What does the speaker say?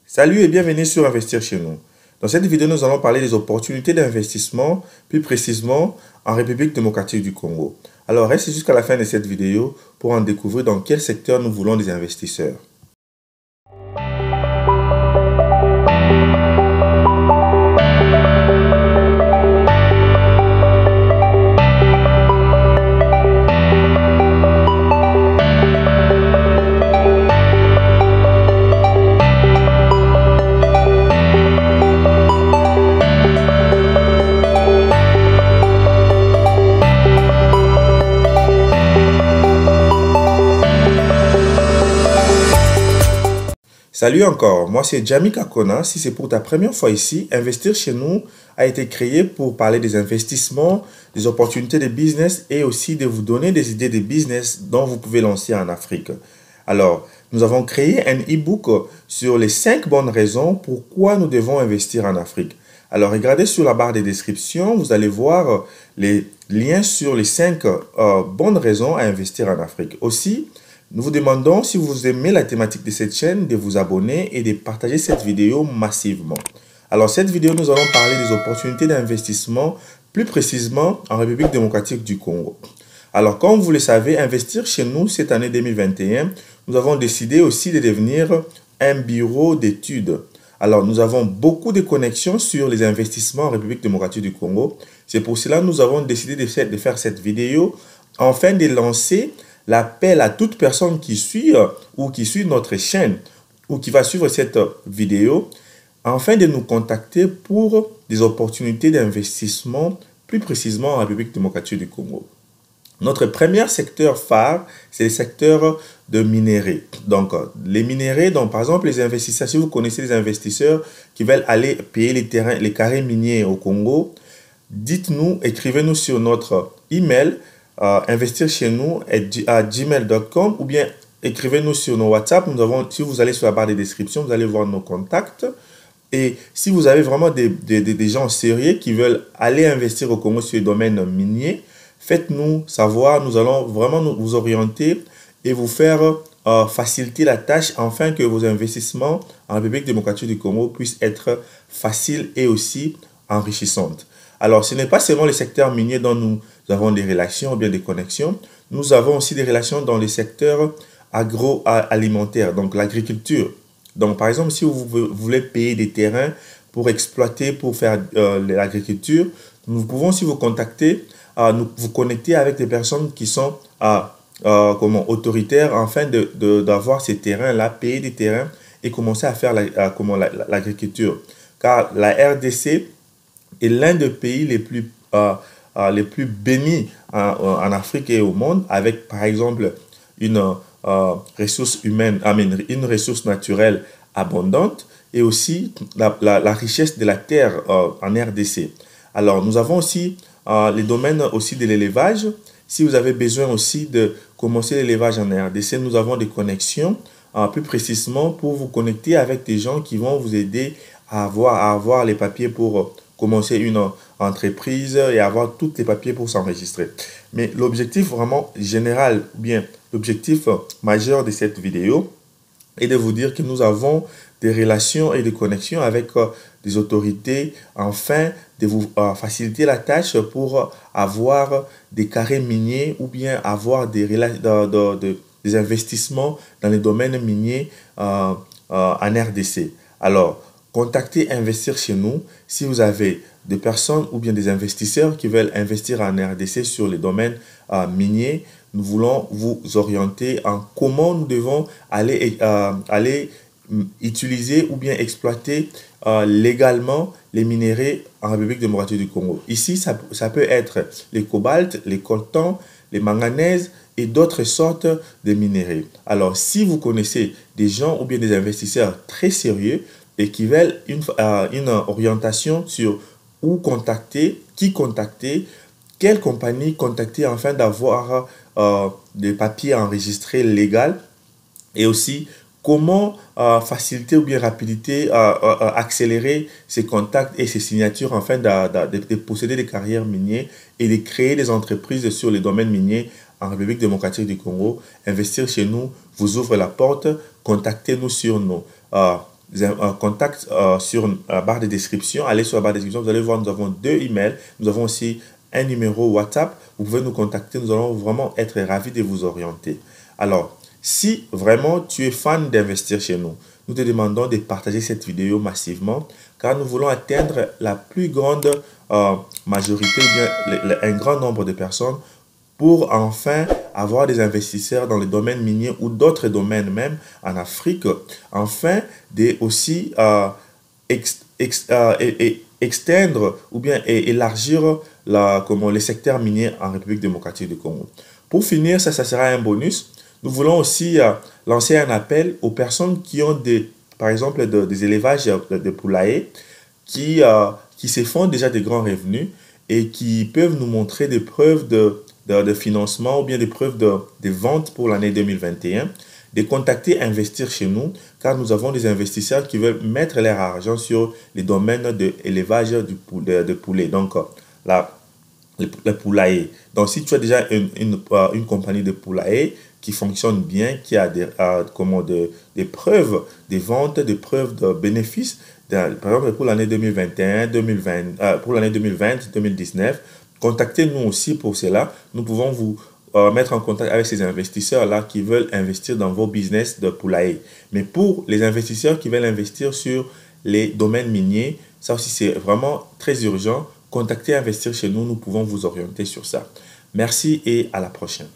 Salut et bienvenue sur Investir chez nous. Dans cette vidéo, nous allons parler des opportunités d'investissement, plus précisément en République démocratique du Congo. Alors restez jusqu'à la fin de cette vidéo pour en découvrir dans quel secteur nous voulons des investisseurs. Salut encore, moi c'est Jami Kakona. Si c'est pour ta première fois ici, Investir chez nous a été créé pour parler des investissements, des opportunités de business et aussi de vous donner des idées de business dont vous pouvez lancer en Afrique. Alors, nous avons créé un e-book sur les 5 bonnes raisons pourquoi nous devons investir en Afrique. Alors, regardez sur la barre de description, vous allez voir les liens sur les 5 bonnes raisons à investir en Afrique. Aussi, nous vous demandons, si vous aimez la thématique de cette chaîne, de vous abonner et de partager cette vidéo massivement. Alors, cette vidéo, nous allons parler des opportunités d'investissement, plus précisément en République démocratique du Congo. Alors, comme vous le savez, investir chez nous cette année 2021, nous avons décidé aussi de devenir un bureau d'études. Alors, nous avons beaucoup de connexions sur les investissements en République démocratique du Congo. C'est pour cela que nous avons décidé de faire cette vidéo afin de lancer l'appel à toute personne qui suit ou qui suit notre chaîne ou qui va suivre cette vidéo afin de nous contacter pour des opportunités d'investissement, plus précisément en République démocratique du Congo. Notre premier secteur phare, c'est le secteur de minerais. Donc, les minerais, donc, par exemple, les investisseurs, si vous connaissez les investisseurs qui veulent aller payer les terrains, les carrés miniers au Congo, dites-nous, écrivez-nous sur notre email investir chez nous à gmail.com ou bien écrivez-nous sur nos WhatsApp. Si vous allez sur la barre de description, vous allez voir nos contacts. Et si vous avez vraiment des gens sérieux qui veulent aller investir au Congo sur les domaines miniers, faites-nous savoir. Nous allons vraiment vous orienter et vous faire faciliter la tâche afin que vos investissements en République démocratique du Congo puissent être faciles et aussi enrichissantes. Alors, ce n'est pas seulement le secteur minier dont nous avons des relations ou bien des connexions. Nous avons aussi des relations dans le secteur agroalimentaire, donc l'agriculture. Donc, par exemple, si vous voulez payer des terrains pour exploiter, pour faire l'agriculture, nous pouvons aussi vous contacter, vous connecter avec des personnes qui sont autoritaires afin d'avoir ces terrains-là, payer des terrains et commencer à faire l'agriculture. Car la RDC est l'un des pays les plus bénis en Afrique et au monde, avec par exemple une ressource humaine, une ressource naturelle abondante et aussi la richesse de la terre en RDC. Alors nous avons aussi les domaines aussi de l'élevage. Si vous avez besoin aussi de commencer l'élevage en RDC, nous avons des connexions plus précisément pour vous connecter avec des gens qui vont vous aider à avoir les papiers pour commencer une entreprise et avoir tous les papiers pour s'enregistrer. Mais l'objectif vraiment général, ou bien l'objectif majeur de cette vidéo est de vous dire que nous avons des relations et des connexions avec des autorités afin de vous faciliter la tâche pour avoir des carrés miniers ou bien avoir des investissements dans les domaines miniers en RDC. Alors, contactez Investir chez nous si vous avez des personnes ou bien des investisseurs qui veulent investir en RDC sur les domaines miniers. Nous voulons vous orienter en comment nous devons aller utiliser ou bien exploiter légalement les minéraux en République démocratique du Congo. Ici, ça peut être les cobalt, les coltan, les manganèses et d'autres sortes de minéraux. Alors, si vous connaissez des gens ou bien des investisseurs très sérieux et qui veulent une orientation sur où contacter, qui contacter, quelle compagnie contacter afin d'avoir des papiers enregistrés légaux et aussi comment faciliter ou bien accélérer ces contacts et ces signatures afin de posséder des carrières minières et de créer des entreprises sur les domaines miniers en République démocratique du Congo. Investir chez nous vous ouvre la porte. Contactez-nous sur nos contacts sur la barre de description. Allez sur la barre de description, vous allez voir, nous avons 2 emails. Nous avons aussi un numéro WhatsApp. Vous pouvez nous contacter. Nous allons vraiment être ravis de vous orienter. Alors, si vraiment tu es fan d'investir chez nous, nous te demandons de partager cette vidéo massivement car nous voulons atteindre la plus grande majorité ou bien un grand nombre de personnes pour enfin avoir des investisseurs dans le domaine minier ou d'autres domaines même en Afrique, afin de aussi extendre ou bien élargir les secteurs miniers en République démocratique du Congo. Pour finir, ça sera un bonus. Nous voulons aussi lancer un appel aux personnes qui ont par exemple des élevages de poulaillers qui se font déjà des grands revenus et qui peuvent nous montrer des preuves de financement ou bien des preuves de vente pour l'année 2021, de contacter Investir chez nous, car nous avons des investisseurs qui veulent mettre leur argent sur les domaines de l'élevage de poulet. Donc, le poulailler. Donc, si tu as déjà une compagnie de poulailler qui fonctionne bien, qui a des preuves de vente, des preuves de bénéfices, par exemple pour l'année 2021, pour l'année 2020, 2019, contactez-nous aussi pour cela. Nous pouvons vous mettre en contact avec ces investisseurs-là qui veulent investir dans vos business de poulailler. Mais pour les investisseurs qui veulent investir sur les domaines miniers, ça aussi c'est vraiment très urgent. Contactez Investir chez nous, nous pouvons vous orienter sur ça. Merci et à la prochaine.